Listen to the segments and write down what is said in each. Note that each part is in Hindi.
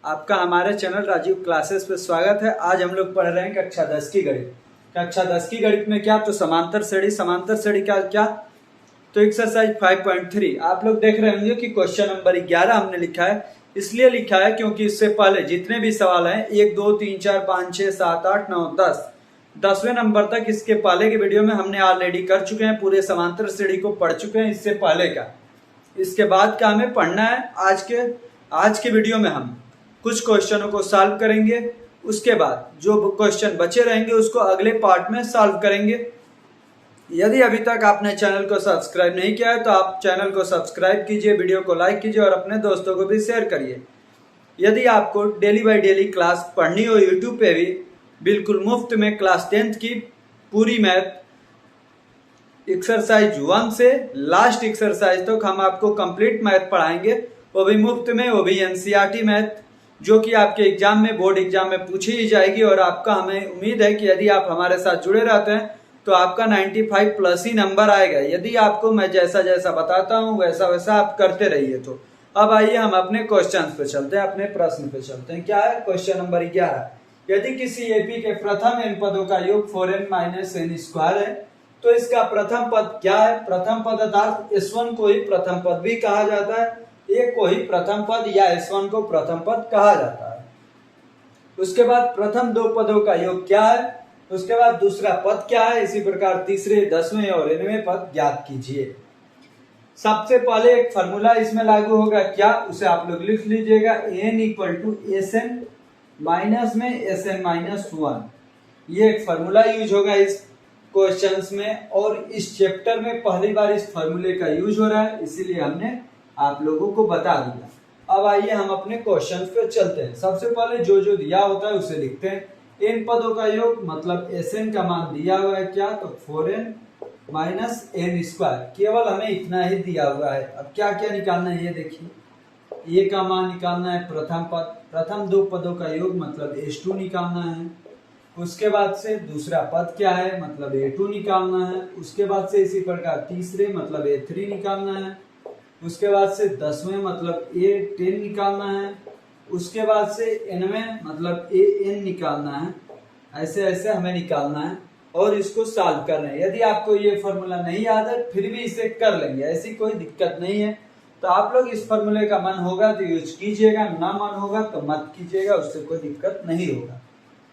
आपका हमारे चैनल राजीव क्लासेस पे स्वागत है। आज हम लोग पढ़ रहे हैं कक्षा 10 की गणित। कक्षा 10 की गणित में क्या तो समांतर श्रेणी का क्या तो एक्सरसाइज 5.3 आप लोग देख रहे होंगे कि क्वेश्चन नंबर 11 हमने लिखा है। इसलिए लिखा है क्योंकि इससे पहले जितने भी सवाल हैं 1 2 3 4 5 6 7 8 9 10वें नंबर तक इसके पहले के वीडियो में हमने ऑलरेडी कर चुके हैं। पूरे समांतर श्रेणी को पढ़ चुके हैं इससे पहले का। इसके बाद का हमें पढ़ना है आज के वीडियो में हम कुछ क्वेश्चनों को सॉल्व करेंगे। उसके बाद जो क्वेश्चन बचे रहेंगे उसको अगले पार्ट में सॉल्व करेंगे। यदि अभी तक आपने चैनल को सब्सक्राइब नहीं किया है तो आप चैनल को सब्सक्राइब कीजिए, वीडियो को लाइक कीजिए और अपने दोस्तों को भी शेयर करिए। यदि आपको डेली बाय डेली क्लास पढ़नी हो यूट्यूब पे भी बिल्कुल मुफ्त में क्लास 10th की पूरी मैथ एक्सरसाइज 1 से लास्ट एक्सरसाइज तक हम आपको कंप्लीट मैथ पढ़ाएंगे, वो भी मुफ्त में, वो भी एनसीईआरटी मैथ, जो कि आपके एग्जाम में बोर्ड एग्जाम में पूछी ही जाएगी। और आपका हमें उम्मीद है कि यदि आप हमारे साथ जुड़े रहते हैं तो आपका 95 प्लस ही नंबर आएगा। यदि आपको मैं जैसा जैसा बताता हूँ वैसा वैसा आप करते रहिए। तो अब आइए हम अपने क्वेश्चन पे चलते हैं, अपने प्रश्न पे चलते हैं। क्या है क्वेश्चन नंबर 11। यदि किसी एपी के प्रथम n पदों का योग 4n - n स्क्वायर है तो इसका प्रथम पद क्या है। प्रथम पद अर्थात S1 को ही प्रथम पद भी कहा जाता है, एक को ही प्रथम पद या S1 को प्रथम पद कहा जाता है। उसके बाद प्रथम दो पदों का योग क्या है, उसके बाद दूसरा पद क्या है। इसी प्रकार तीसरे, 10वें और 9वें पद ज्ञात कीजिए। सबसे पहले एक फॉर्मूला इसमें लागू होगा, क्या उसे आप लोग लिख लीजिएगा। n = Sn माइनस में Sn - 1, ये एक फॉर्मूला यूज होगा इस क्वेश्चंस में और इस चैप्टर में पहली बार इस फॉर्मूले का यूज हो रहा है, इसीलिए हमने आप लोगों को बता दिया। अब आइए हम अपने क्वेश्चन पे चलते हैं। सबसे पहले जो जो दिया होता है उसे लिखते हैं। n पदों का योग मतलब Sn का मान दिया हुआ है क्या तो 4n - n स्क्वायर, केवल हमें इतना ही दिया हुआ है। अब क्या क्या निकालना है ये देखिए। a का मान निकालना है, प्रथम पद, प्रथम दो पदों का योग मतलब S2 निकालना है। उसके बाद से दूसरा पद क्या है मतलब A2 निकालना है। उसके बाद से इसी प्रकार तीसरे मतलब A3 निकालना है। उसके बाद से 10वें मतलब A10 निकालना है। उसके बाद से 9वें मतलब AN निकालना है। ऐसे ऐसे हमें निकालना है और इसको सॉल्व करना है। यदि आपको ये फॉर्मूला नहीं याद है फिर भी इसे कर लेंगे, ऐसी कोई दिक्कत नहीं है। तो आप लोग इस फॉर्मूले का मन होगा तो यूज कीजिएगा, ना मन होगा तो मत कीजिएगा, उससे कोई दिक्कत नहीं होगा।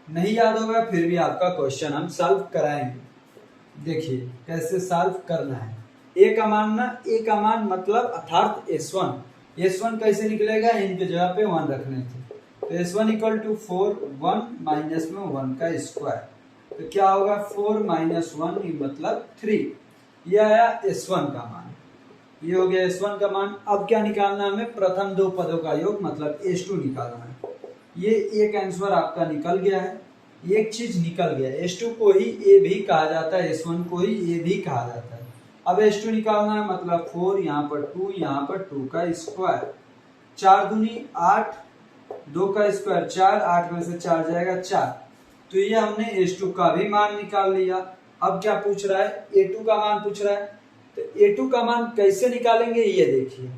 नहीं याद होगा फिर भी आपका क्वेश्चन हम सॉल्व कराएंगे। देखिए कैसे सॉल्व करना है। ए का मान मतलब अर्थात S1 कैसे निकलेगा, इनके जगह पे 1 रखने थे तो S1 = 4 1 माइनस में 1 का स्क्वायर, तो क्या होगा 4 - 1 मतलब 3। यह आया S1 का मान, ये हो गया S1 का मान। अब क्या निकालना है हमें, प्रथम दो पदों का योग मतलब S2 निकालना है। ये एक आंसर आपका निकल गया है, एक चीज निकल गया। S2 को ही A भी कहा जाता है, S1 को ही A भी कहा जाता है। अब S2 निकालना है मतलब 4 यहाँ पर 2 यहाँ पर 2 का स्क्वायर, 4 दूनी 8, 2 का स्क्वायर 4, 8 में से 4 जाएगा 4। तो ये हमने S2 का भी मान निकाल लिया। अब क्या पूछ रहा है, A2 का मान पूछ रहा है। तो A2 का मान कैसे निकालेंगे ये देखिए।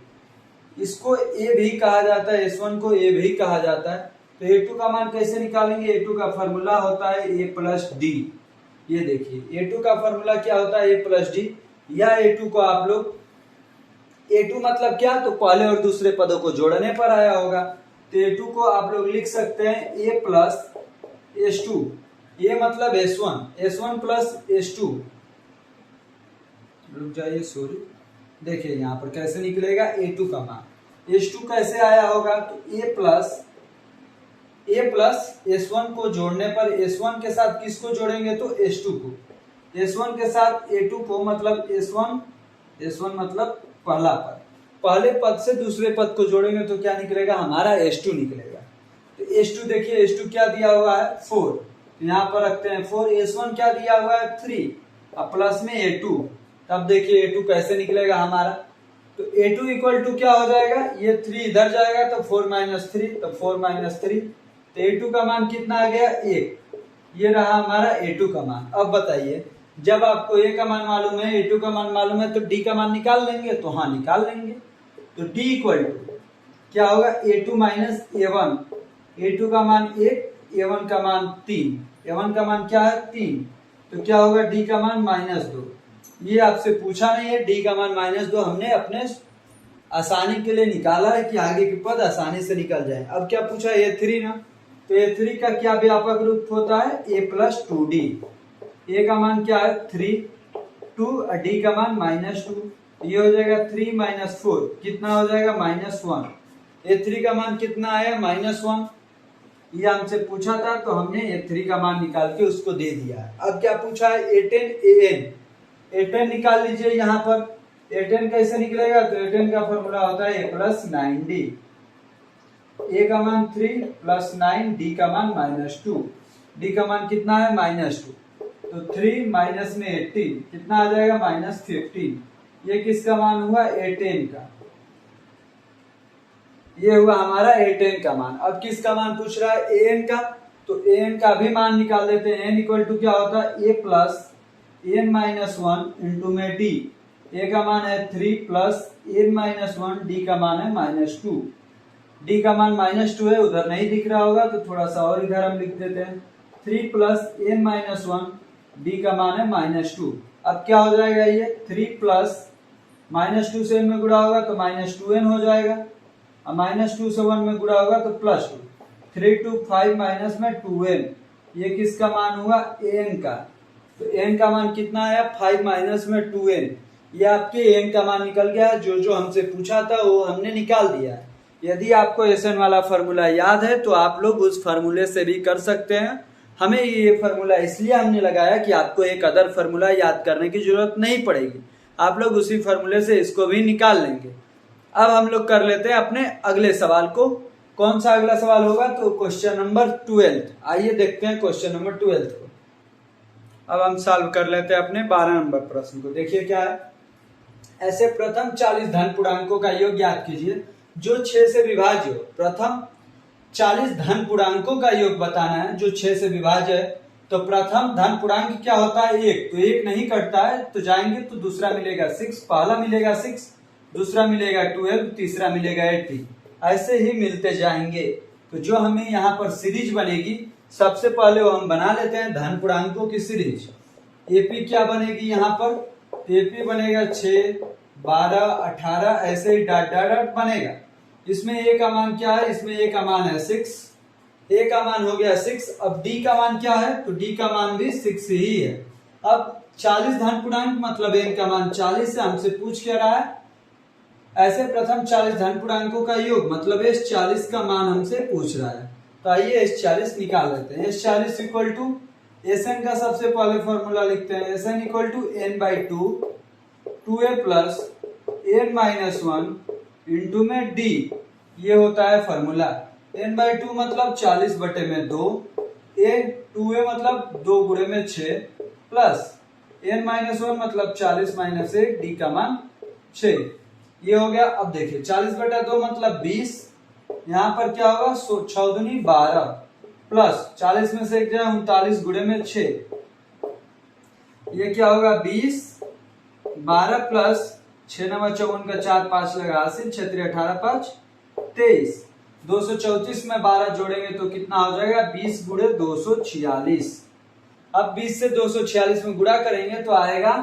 इसको A भी कहा जाता है, S1 को A भी कहा जाता है। तो A2 का मान कैसे निकालेंगे, A2 का फॉर्मूला होता है A + D। ये देखिए A2 का फॉर्मूला क्या होता है A + D। या A2 को आप लोग, A2 मतलब क्या तो पहले और दूसरे पदों को जोड़ने पर आया होगा। तो A2 को आप लोग लिख सकते हैं A + S2। ये मतलब S1 + S2। रुक जाइए सॉरी, देखिए यहाँ पर कैसे निकलेगा A2 का मान। S2 कैसे आया होगा तो A प्लस S1 को जोड़ने पर, S1 के साथ किसको जोड़ेंगे तो S2 को, S1 के साथ A2 को, मतलब S1 मतलब पहला पद, पहले पद से दूसरे पद को जोड़ेंगे तो क्या निकलेगा हमारा S2 निकलेगा। तो S2 देखिए S2 क्या दिया हुआ है 4, यहाँ पर रखते हैं 4। S1 क्या दिया हुआ है 3, अब प्लस में A2, तब देखिए A2 कैसे निकलेगा हमारा। तो A2 = क्या हो जाएगा, ये 3 इधर जाएगा तो 4 - 3, तो 4 - 3, तो A2 का मान कितना आ गया 1। ये रहा हमारा A2 का मान। अब बताइए जब आपको A का मान मालूम है, A2 का मान मालूम है तो D का मान निकाल लेंगे, तो हाँ निकाल लेंगे। तो D = क्या होगा a2 माइनस a1, a2 का मान 1, a1 का मान 3, a1 का मान क्या है 3, तो क्या होगा d का मान -2। ये आपसे पूछा नहीं है, d का मान -2 हमने अपने आसानी के लिए निकाला है कि आगे के पद आसानी से निकल जाए। अब क्या पूछा a3 ना, तो a3 का क्या व्यापक रूप होता है a + 2d, a का मान क्या है 3, 2 और d का मान -2, ये हो जाएगा 3 - 4 कितना हो जाएगा -1, a3 का मान कितना आया -1, ये हमसे पूछा था तो हमने a3 का मान निकाल के उसको दे दिया है। अब क्या पूछा है a10 a10 निकाल लीजिए। यहाँ पर a10 कैसे निकलेगा, तो a10 का फॉर्मूला होता है a + 9d, a का मान 3 + 9, d का मान -2, d का मान कितना है -2, तो 3 माइनस में 18 कितना आ जाएगा -15, ये किसका मान हुआ a10 का, ये हुआ हमारा a10 का मान। अब किसका मान पूछ रहा है an का, तो an का भी मान निकाल देते हैं। n = क्या होता है a + n - 1 इंटू में d, a का मान है 3 + n - 1, d का मान है -2, d का मान -2 है, उधर नहीं दिख रहा होगा तो थोड़ा सा और इधर हम लिख देते हैं 3 + n - 1, d का मान है -2। अब क्या हो जाएगा ये 3 + -2 से n में गुणा होगा तो -2n हो जाएगा, और -2 से 1 में गुणा होगा तो +2, 3 2 5 माइनस में 2n, ये किसका मान हुआ an का, तो n का मान कितना आया 5 माइनस में 2n, ये आपके n का मान निकल गया। जो हमसे पूछा था वो हमने निकाल दिया है। यदि आपको SN वाला फार्मूला याद है तो आप लोग उस फार्मूले से भी कर सकते हैं। हमें ये फार्मूला इसलिए हमने लगाया कि आपको एक अदर फार्मूला याद करने की जरूरत नहीं पड़ेगी, आप लोग उसी फार्मूले से इसको भी निकाल लेंगे। अब हम लोग कर लेते हैं अपने अगले सवाल को। कौन सा अगला सवाल होगा, तो क्वेश्चन नंबर 12। आइए देखते हैं क्वेश्चन नंबर 12 को। अब हम सॉल्व कर लेते हैं अपने 12 नंबर प्रश्न को। देखिए क्या है, ऐसे प्रथम 40 धन पूर्णांकों का योग ज्ञात कीजिए जो 6 से विभाज्य हो। प्रथम 40 धन पूर्णांकों का योग बताना है जो 6 से विभाज्य है। तो प्रथम धन पूर्णांक क्या होता है 1, तो 1 नहीं कटता है, तो जाएंगे तो दूसरा मिलेगा 6, पहला मिलेगा 6, दूसरा मिलेगा 12, तीसरा मिलेगा 18, ऐसे ही मिलते जाएंगे। तो जो हमें यहाँ पर सीरीज बनेगी, सबसे पहले वो हम बना लेते हैं धन पूर्णांकों की सीरीज। एपी क्या बनेगी यहाँ पर, एपी बनेगा 6, 12, 18, ऐसे ही डॉट डॉट डॉट बनेगा। इसमें ए का मान क्या है, इसमें ए का मान है 6, ए का मान हो गया 6। अब डी का मान क्या है, तो डी का मान भी 6 ही है। अब 40 धन पूर्णांक मतलब एन का मान 40 से हमसे पूछ क्या रहा है, ऐसे प्रथम 40 धन पूर्णांकों का योग मतलब इस 40 का मान हमसे पूछ रहा है। तो आइए इस 40 निकाल लेते हैं। इस 40 इक्वल टू एसएन का सबसे पहले फॉर्मूला लिखते हैं, SN equal to n/2 2a plus n - 1 into में d, ये होता है फॉर्मूला। n/2 मतलब 40/2, a2a मतलब 2 गुणे में 6 प्लस n - 1 मतलब 40 - 1, d का मान 6, ये हो गया। अब देखिए 40/2 मतलब 20, यहाँ पर क्या होगा 6 दूनी 12 प्लस 40 में से 1 जाए 39 गुणे में 6, ये क्या होगा 20, 12 प्लस 6 9 54 का 4 5 लगा 80, 6 3 18 5 23, 234 में 12 जोड़ेंगे तो कितना हो जाएगा 20 गुणे 246। अब 20 से 246 में गुणा करेंगे तो आएगा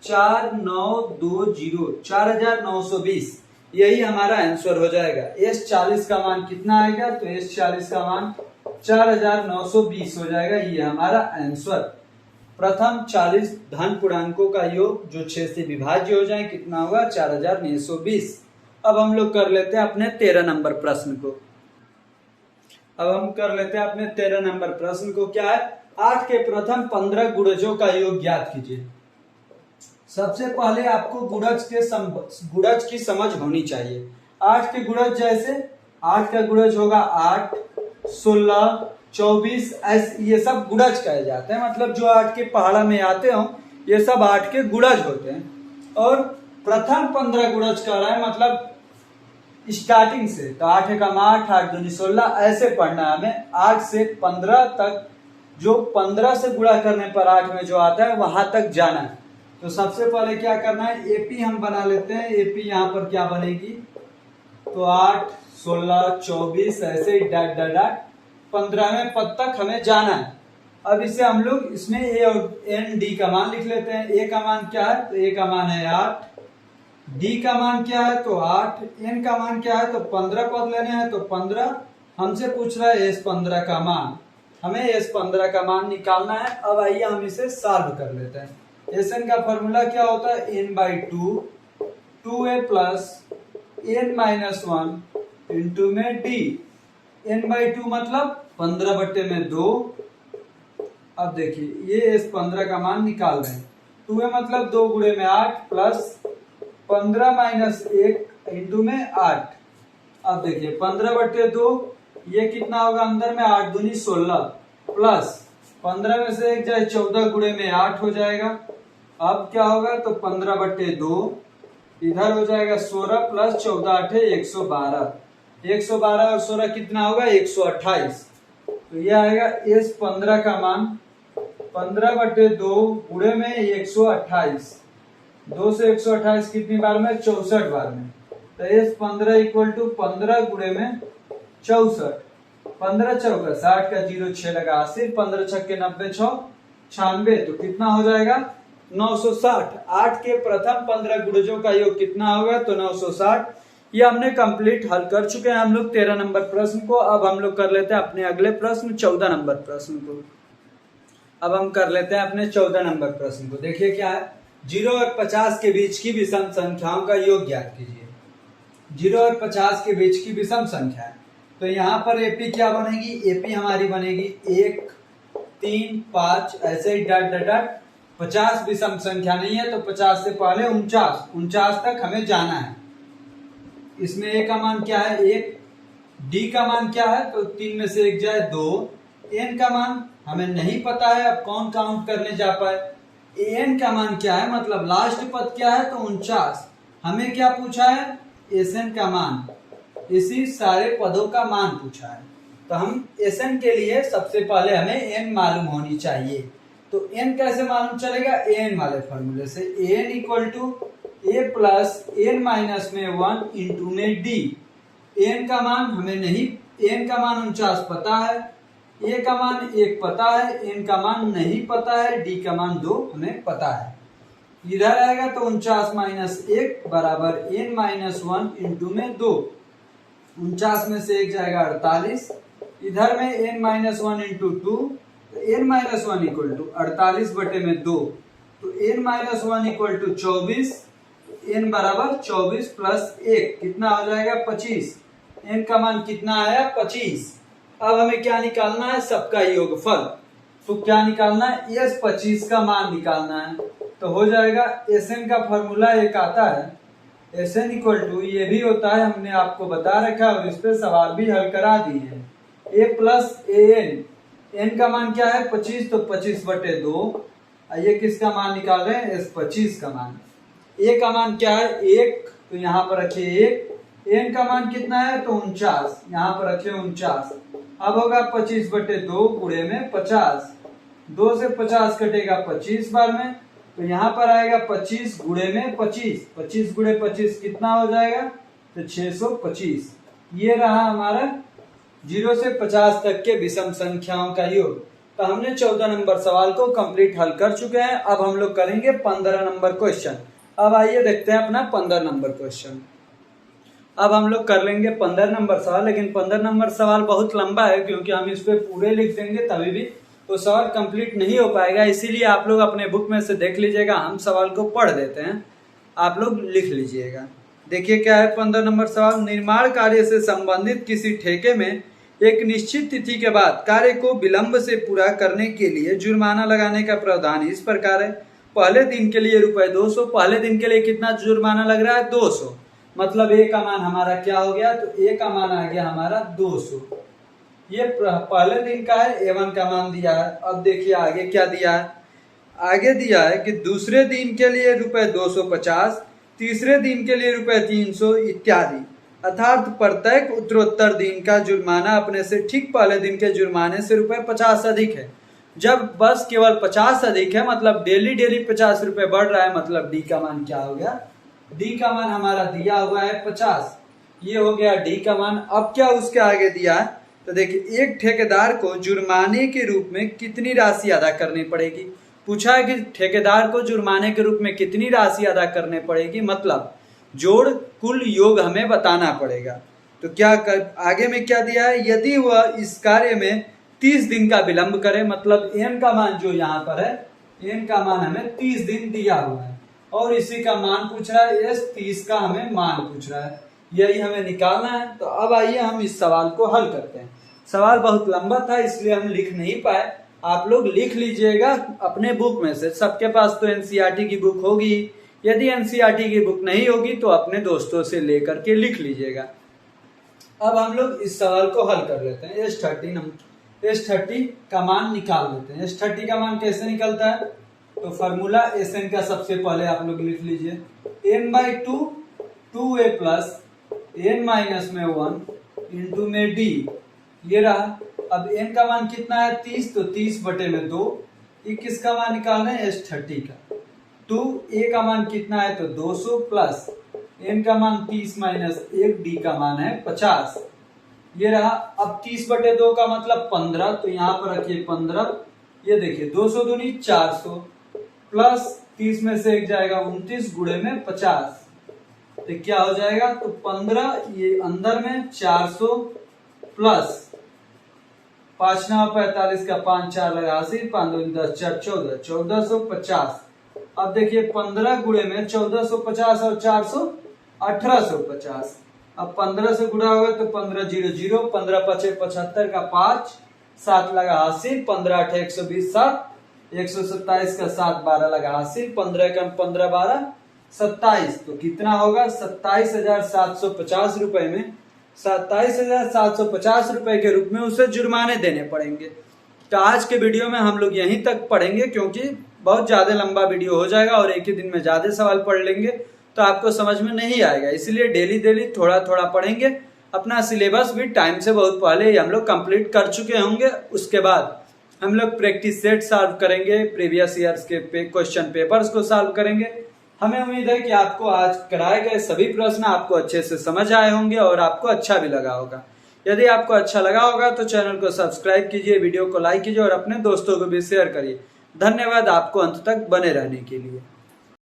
4920, 4920, यही हमारा आंसर हो जाएगा। इस 40 का मान कितना आएगा, तो इस 40 का मान 4920 हो जाएगा, ये हमारा आंसर। प्रथम 40 धन पूर्णांकों का योग जो 6 से विभाज्य हो जाए कितना होगा 4920। अब हम लोग कर लेते हैं अपने 13 नंबर प्रश्न को। अब हम कर लेते हैं अपने 13 नंबर प्रश्न को। क्या है, 8 के प्रथम 15 गुणजों का योग ज्ञात कीजिए। सबसे पहले आपको गुणज की समझ होनी चाहिए। 8 के गुणज जैसे 8 का गुणज होगा 8, 16, 24, ये सब गुणज कहे जाते हैं। मतलब जो 8 के पहाड़ा में आते हो ये सब 8 के गुणज होते हैं। और प्रथम 15 गुणज कह रहा है मतलब स्टार्टिंग से, तो 8 एकम 8, 8 दूनी 16, ऐसे पढ़ना है हमें 8 से 15 तक। जो 15 से गुणा करने पर 8 में जो आता है वहां तक जाना है। तो सबसे पहले क्या करना है, एपी हम बना लेते हैं। एपी यहाँ पर क्या बनेगी, तो 8, 16, 24 ऐसे ही डॉट डॉट डॉट 15वें पद तक हमें जाना है। अब इसे हम लोग इसमें ए और एन डी का मान लिख लेते हैं। ए का मान क्या है, तो ए का मान है 8, डी का मान क्या है तो 8, एन का मान क्या है तो 15 पद लेने हैं तो 15। हमसे पूछ रहा है S15 का मान, हमें S15 का मान निकालना है। अब आइए हम इसे सॉल्व कर लेते हैं। Sn का फॉर्मूला क्या होता है, n/2 2a plus n-1 into में d। n/2 मतलब 15/2। अब देखिए ये S15 का मान निकाल रहे हैं। 2a मतलब 2 गुणे में 8 प्लस 15 माइनस 1 इंटू में 8। अब देखिए 15/2 ये कितना होगा, अंदर में 8 दूनी 16 प्लस 15 में से 1 जाए 14 गुणे में 8 हो जाएगा। अब क्या होगा तो 15/2 इधर हो जाएगा 16 प्लस 14 8 112। 112 और 16 कितना होगा 128। तो ये आएगा S15 का मान 15/2 गुणे में 128। 2 से 128 कितनी बार में, 64 बार में। तो S15 इक्वल टू 15 गुणे में 64। 15 चौका 60 का 0 6 लगा 80, 15 छक्के 90 96, तो कितना हो जाएगा 960। 8 के प्रथम 15 गुणजों का योग कितना होगा तो 960। ये हमने कंप्लीट हल कर चुके हैं हम लोग 13 नंबर प्रश्न को। अब हम लोग कर लेते हैं अपने अगले प्रश्न 14 नंबर प्रश्न को। अब हम कर लेते हैं अपने 14 नंबर प्रश्न को। देखिए क्या है, 0 और 50 के बीच की विषम संख्याओं का योग ज्ञात कीजिए। 0 और 50 के बीच की विषम संख्या है, तो यहाँ पर एपी क्या बनेगी, एपी हमारी बनेगी 1 3 5 ऐसे ही डॉट डॉट डॉट। 50 विषम संख्या नहीं है तो 50 से पहले 49 तक हमें जाना है। इसमें ए का मान क्या है 1, डी का मान क्या है तो 3 में से 1 जाए 2, एन का मान हमें नहीं पता है, अब कौन काउंट करने जा पाए। एन का मान क्या है मतलब लास्ट पद क्या है तो 49। हमें क्या पूछा है, एसएन का मान, इसी सारे पदों का मान पूछा है। तो हम एसएन के लिए सबसे पहले हमें एन मालूम होनी चाहिए। तो एन कैसे मालूम चलेगा, एन वाले फॉर्मूले से। N equal to a plus n minus में 1 इंटू में डी। एन का मान हमें नहीं, एन का मान 49 पता है, ए का मान 1 पता है, एन का मान नहीं पता है, डी का मान 2 हमें पता है। इधर आएगा तो 49 माइनस 1 बराबर एन माइनस 1 इंटू में 2। 49 में से 1 जाएगा 48, इधर में एन माइनस 1 इंटू 2, तो एन माइनस 1 इक्वल टू 48 बटे में 2, तो n minus 1 equal to 24। N बराबर 24 प्लस 1 कितना हो जाएगा 25। एन का मान कितना आया 25। अब हमें क्या निकालना है, सबका योगफल। तो क्या निकालना है, एस 25 का मान निकालना है। तो हो जाएगा एसएन का फॉर्मूला एक आता है, एसएन इक्वल टू ये भी होता है, हमने आपको बता रखा है और इस पे सवाल भी हल करा दिए हैं। ए प्लस ए एन, एन का मान क्या है 25, तो 25 बटे 2। ये किसका मान निकाल रहे हैं, एस 25 का मान। ए का मान क्या है 1, तो यहाँ पर रखिए 1। एन का मान कितना है तो 49, यहाँ पर रखिए 49। अब होगा 25 बटे 2 गुणे में 50। 2 से 50 कटेगा 25 बार में, तो यहाँ पर आएगा 25 गुणे में 25। 25 गुणे 25 कितना हो जाएगा तो 625। ये रहा हमारा 0 से 50 तक के विषम संख्याओं का योग। तो हमने 14 नंबर सवाल को कंप्लीट हल कर चुके हैं। अब हम लोग करेंगे 15 नंबर क्वेश्चन। अब आइए देखते हैं अपना 15 नंबर क्वेश्चन। अब हम लोग कर लेंगे 15 नंबर सवाल, लेकिन 15 नंबर सवाल बहुत लंबा है, क्योंकि हम इस पे पूरे लिख देंगे तभी भी तो सवाल कंप्लीट नहीं हो पाएगा। इसीलिए आप लोग अपने बुक में से देख लीजिएगा, हम सवाल को पढ़ देते हैं, आप लोग लिख लीजिएगा। देखिए क्या है 15 नंबर सवाल, निर्माण कार्य से संबंधित किसी ठेके में एक निश्चित तिथि के बाद कार्य को विलंब से पूरा करने के लिए जुर्माना लगाने का प्रावधान इस प्रकार है। पहले दिन के लिए ₹200। पहले दिन के लिए कितना जुर्माना लग रहा है 200, मतलब ए का मान हमारा क्या हो गया तो ए का मान आ गया हमारा 200। ये पहले दिन का है, A1 का मान दिया है। अब देखिए आगे क्या दिया है, आगे दिया है कि दूसरे दिन के लिए ₹250, तीसरे दिन के लिए ₹300 इत्यादि, अर्थात प्रत्येक उत्तरोत्तर दिन का जुर्माना अपने से ठीक पहले दिन के जुर्माने से ₹50 अधिक है। जब बस केवल 50 अधिक है, मतलब डेली 50 रुपए बढ़ रहा है, मतलब डी का मान क्या हो गया, डी का मान हमारा दिया हुआ है 50। ये हो गया डी का मान। अब क्या उसके आगे दिया है, तो देखिए एक ठेकेदार को जुर्माने के रूप में कितनी राशि अदा करनी पड़ेगी। पूछा है कि ठेकेदार को जुर्माने के रूप में कितनी राशि अदा करनी पड़ेगी, मतलब जोड़ कुल योग हमें बताना पड़ेगा। तो क्या आगे में क्या दिया है, यदि वह इस कार्य में 30 दिन का विलंब करे, मतलब एन का मान जो यहाँ पर है, एन का मान हमें 30 दिन दिया हुआ है और इसी का मान पूछ रहा है, एस 30 का हमें मान पूछ रहा है, यही हमें निकालना है। तो अब आइए हम इस सवाल को हल करते हैं। सवाल बहुत लंबा था इसलिए हम लिख नहीं पाए, आप लोग लिख लीजिएगा अपने बुक में से। सबके पास तो एनसीईआरटी की बुक होगी, यदि एनसीईआरटी की बुक नहीं होगी तो अपने दोस्तों से लेकर के लिख लीजिएगा। अब हम लोग इस सवाल को हल कर लेते हैं। S30 का मान निकाल लेते हैं। S30 का मान कैसे निकलता है, तो फॉर्मूला Sn का सबसे पहले आप लोग लिख लीजिए, n/2 2a plus n minus में 1 इंटू में d, ये रहा। अब n का मान कितना है 30, तो 30/2। ये किसका मान निकालना है, S30 का। 2a का मान कितना है, तो 200 प्लस n का मान 30 माइनस 1, d का मान है 50, ये रहा। अब 30/2 का मतलब 15, तो यहाँ पर रखिए 15। ये देखिए 200 दूनी 400 प्लस 30 में से 1 जाएगा 29 गुणे में 50, तो क्या हो जाएगा, तो 15, ये अंदर में 400 प्लस 5 9 45 का 5 4 लगा 80, 5 2 10 4 14, 1450। अब देखिए 15 गुणे में 1450 और 400 1850। अब 15 से गुणा होगा तो 15 0 0, 15 5 75 का 5 7 लगा 80, 15 8 120 7, 127 का 7 12 लगा 80, 15 कम 15 12 27, तो कितना होगा 27,750 रुपए में 27,750 रुपए के रूप में उसे जुर्माने देने पड़ेंगे। तो आज के वीडियो में हम लोग यहीं तक पढ़ेंगे क्योंकि बहुत ज्यादा लंबा वीडियो हो जाएगा और एक ही दिन में ज्यादा सवाल पढ़ लेंगे तो आपको समझ में नहीं आएगा, इसलिए डेली थोड़ा थोड़ा पढ़ेंगे। अपना सिलेबस भी टाइम से बहुत पहले ही हम लोग कंप्लीट कर चुके होंगे। उसके बाद हम लोग प्रैक्टिस सेट सॉल्व करेंगे, प्रीवियस ईयर्स के क्वेश्चन पेपर्स को सॉल्व करेंगे। हमें उम्मीद है कि आपको आज कराए गए सभी प्रश्न आपको अच्छे से समझ आए होंगे और आपको अच्छा भी लगा होगा। यदि आपको अच्छा लगा होगा तो चैनल को सब्सक्राइब कीजिए, वीडियो को लाइक कीजिए और अपने दोस्तों को भी शेयर करिए। धन्यवाद आपको अंत तक बने रहने के लिए।